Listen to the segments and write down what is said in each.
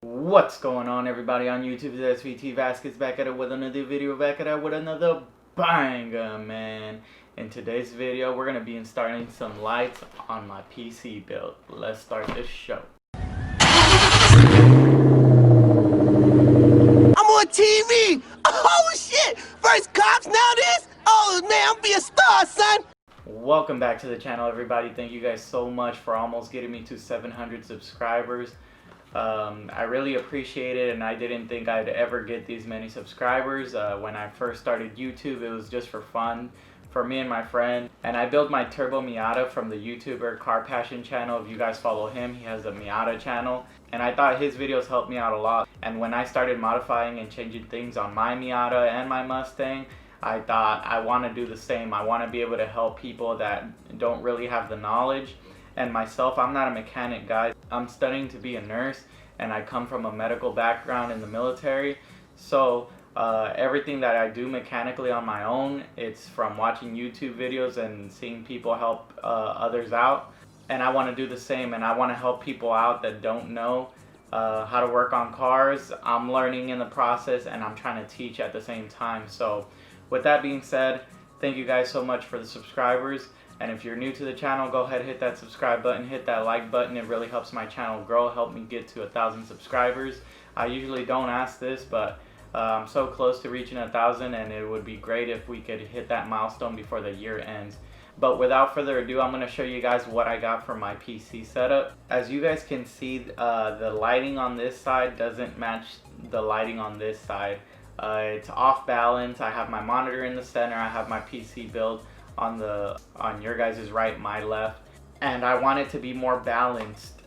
What's going on, everybody on YouTube? It's SVT Vasquez back at it with another video, back at it with another banger, man. In today's video, we're going to be installing some lights on my PC build. Let's start this show. I'm on TV! Oh shit! First cops, now this? Oh man, I'm be a star, son! Welcome back to the channel, everybody. Thank you guys so much for almost getting me to 700 subscribers. I really appreciate it, and I didn't think I'd ever get these many subscribers. When I first started YouTube, it was just for fun for me and my friend, and I built my Turbo Miata from the YouTuber Car Passion channel. If you guys follow him, he has a Miata channel, and I thought his videos helped me out a lot. And when I started modifying and changing things on my Miata and my Mustang, I thought I want to do the same. I want to be able to help people that don't really have the knowledge. And myself, I'm not a mechanic, guys. I'm studying to be a nurse, and I come from a medical background in the military. So everything that I do mechanically on my own, it's from watching YouTube videos and seeing people help others out. And I want to do the same, and I want to help people out that don't know how to work on cars. I'm learning in the process, and I'm trying to teach at the same time. So with that being said, thank you guys so much for the subscribers. And if you're new to the channel, go ahead, hit that subscribe button, hit that like button. It really helps my channel grow, help me get to 1,000 subscribers. I usually don't ask this, but I'm so close to reaching 1,000, and it would be great if we could hit that milestone before the year ends. But without further ado, I'm going to show you guys what I got for my PC setup. As you guys can see, the lighting on this side doesn't match the lighting on this side. It's off balance. I have my monitor in the center. I have my PC build on your guys' right, my left, and I want it to be more balanced.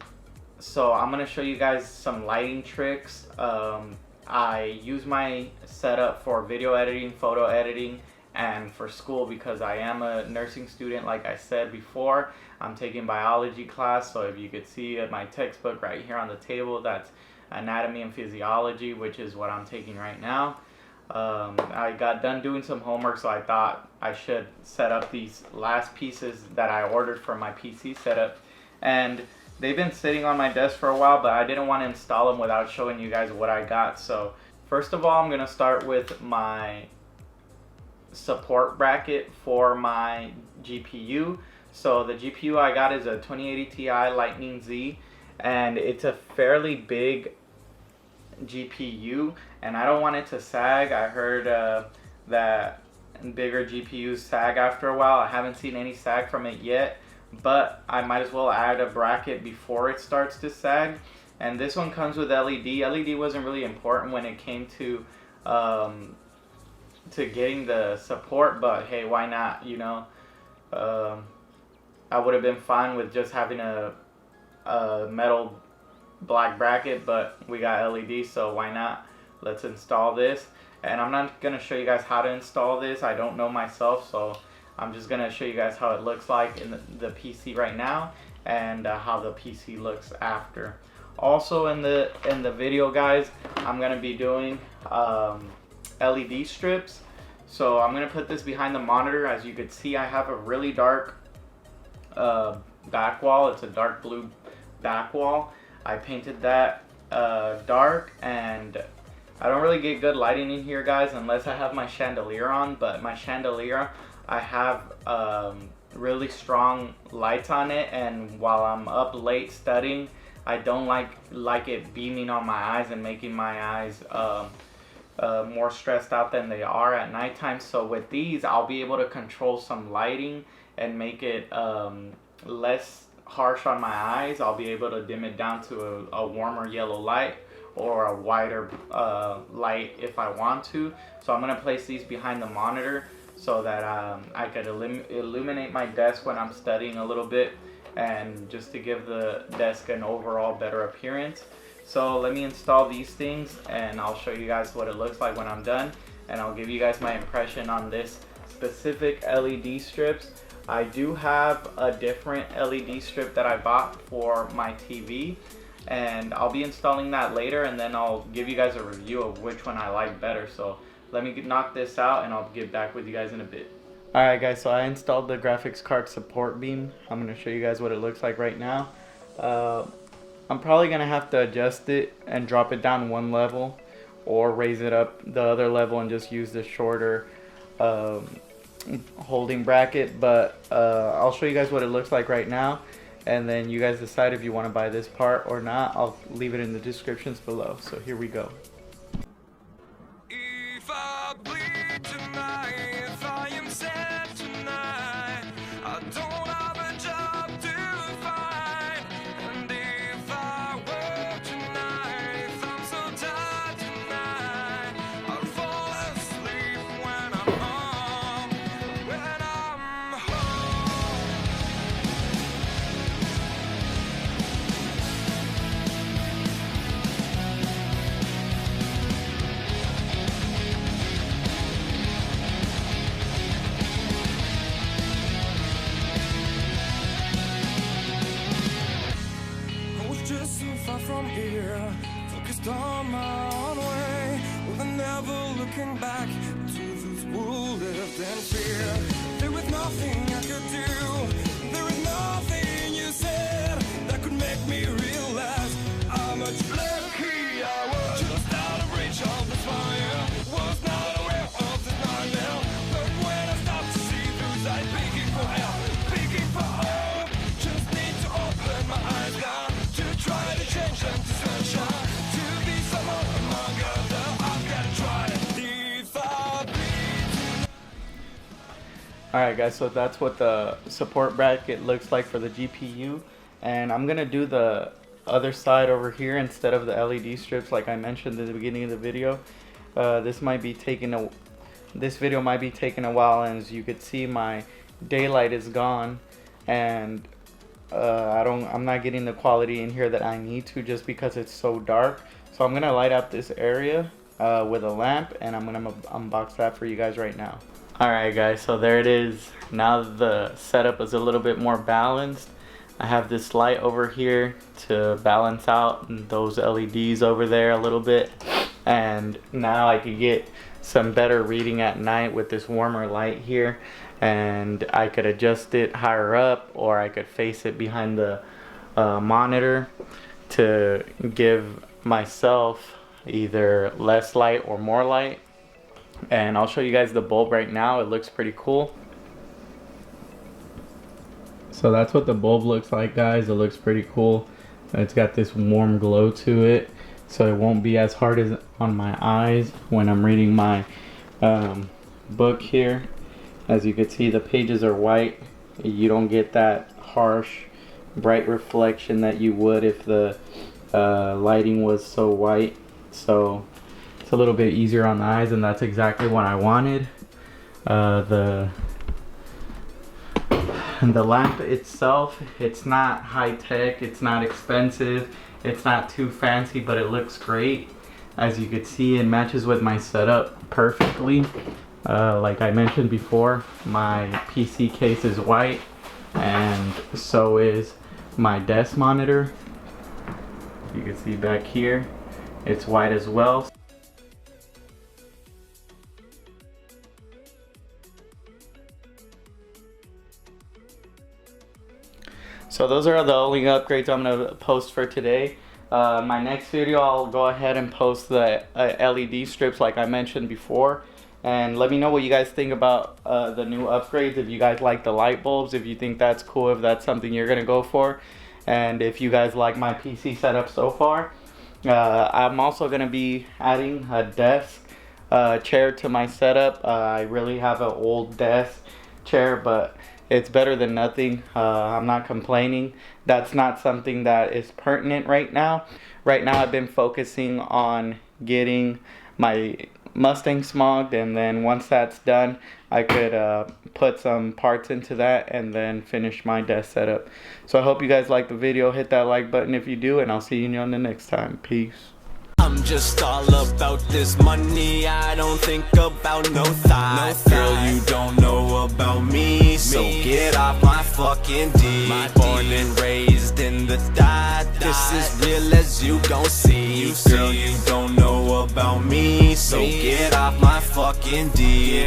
So I'm gonna show you guys some lighting tricks. I use my setup for video editing, photo editing, and for school because I am a nursing student. Like I said before, I'm taking biology class, so if you could see my textbook right here on the table, that's anatomy and physiology, which is what I'm taking right now. I got done doing some homework, so I thought I should set up these last pieces that I ordered for my PC setup, and they've been sitting on my desk for a while, but I didn't want to install them without showing you guys what I got. So first of all, I'm gonna start with my support bracket for my GPU. So the GPU I got is a 2080 Ti Lightning Z, and it's a fairly big GPU, and I don't want it to sag. I heard that bigger GPUs sag after a while. I haven't seen any sag from it yet, but I might as well add a bracket before it starts to sag. And this one comes with LED. LED wasn't really important when it came to getting the support, but hey, why not, you know? I would have been fine with just having a metal black bracket, but we got LED, so why not? Let's install this. And I'm not gonna show you guys how to install this. I don't know myself, so I'm just gonna show you guys how it looks like in the PC right now, and how the PC looks after. Also in the video, guys, I'm gonna be doing LED strips. So I'm gonna put this behind the monitor. As you could see, I have a really dark back wall. It's a dark blue back wall. I painted that dark, and I don't really get good lighting in here, guys, unless I have my chandelier on. But my chandelier, I have really strong lights on it, and while I'm up late studying, I don't like it beaming on my eyes and making my eyes more stressed out than they are at nighttime. So with these, I'll be able to control some lighting and make it less harsh on my eyes. I'll be able to dim it down to a warmer yellow light or a whiter light if I want to. So I'm going to place these behind the monitor so that I could illuminate my desk when I'm studying a little bit, and just to give the desk an overall better appearance. So let me install these things, and I'll show you guys what it looks like when I'm done, and I'll give you guys my impression on this specific LED strips. I do have a different LED strip that I bought for my TV, and I'll be installing that later, and then I'll give you guys a review of which one I like better. So let me knock this out, and I'll get back with you guys in a bit. Alright guys, so I installed the graphics card support beam. I'm going to show you guys what it looks like right now. I'm probably gonna have to adjust it and drop it down one level, or raise it up the other level and just use the shorter holding bracket. But I'll show you guys what it looks like right now, and then you guys decide if you want to buy this part or not. I'll leave it in the descriptions below. So here we go. If I bleed tonight, if I am sad tonight, I don't have a job to find. And if I work tonight, if I'm so tired tonight, I'll fall asleep when I'm home, when I'm home. I was just so far from here, focused on my own way, with never looking back to those who lived in fear. There was nothing I could do, there was nothing you said that could make me realize how much lucky I was. Just out of reach of the fire, was not aware of the nightmare. But when I stopped to see those eyes begging for help, begging for hope, just need to open my eyes now to try to change them to sunshine, to be someone among others. I've got to try it. If I bleed. Alright guys, so that's what the support bracket looks like for the GPU, and I'm gonna do the other side over here instead of the LED strips like I mentioned in the beginning of the video. This video might be taking a while, and as you could see, my daylight is gone, and I'm not getting the quality in here that I need to, just because it's so dark. So I'm gonna light up this area with a lamp, and I'm gonna unbox that for you guys right now. Alright guys, so there it is. Now the setup is a little bit more balanced. I have this light over here to balance out those LEDs over there a little bit, and now I could get some better reading at night with this warmer light here, and I could adjust it higher up, or I could face it behind the monitor to give myself either less light or more light. And I'll show you guys the bulb right now. It looks pretty cool. So that's what the bulb looks like, guys. It looks pretty cool. It's got this warm glow to it, so it won't be as hard as on my eyes when I'm reading my book here. As you can see, the pages are white. You don't get that harsh bright reflection that you would if the lighting was so white. So it's a little bit easier on the eyes, and that's exactly what I wanted. The lamp itself, it's not high tech, it's not expensive, it's not too fancy, but it looks great. As you can see, it matches with my setup perfectly. Like I mentioned before, my PC case is white, and so is my desk monitor. You can see back here, it's white as well. So those are the only upgrades I'm going to post for today. My next video, I'll go ahead and post the LED strips like I mentioned before. And let me know what you guys think about the new upgrades. If you guys like the light bulbs, if you think that's cool, if that's something you're going to go for. And if you guys like my PC setup so far. I'm also going to be adding a desk chair to my setup. I really have an old desk chair, but it's better than nothing. I'm not complaining. That's not something that is pertinent right now. Right now I've been focusing on getting my Mustang smogged, and then once that's done, I could put some parts into that and then finish my desk setup. So I hope you guys like the video. Hit that like button if you do, and I'll see you on the next time. Peace. I'm just all about this money, I don't think about no thoughts. Girl, you don't know about me, so get off my fucking D. Born and raised in the dot, this is real as you gon' see. Girl, you don't know about me, so get off my fucking D.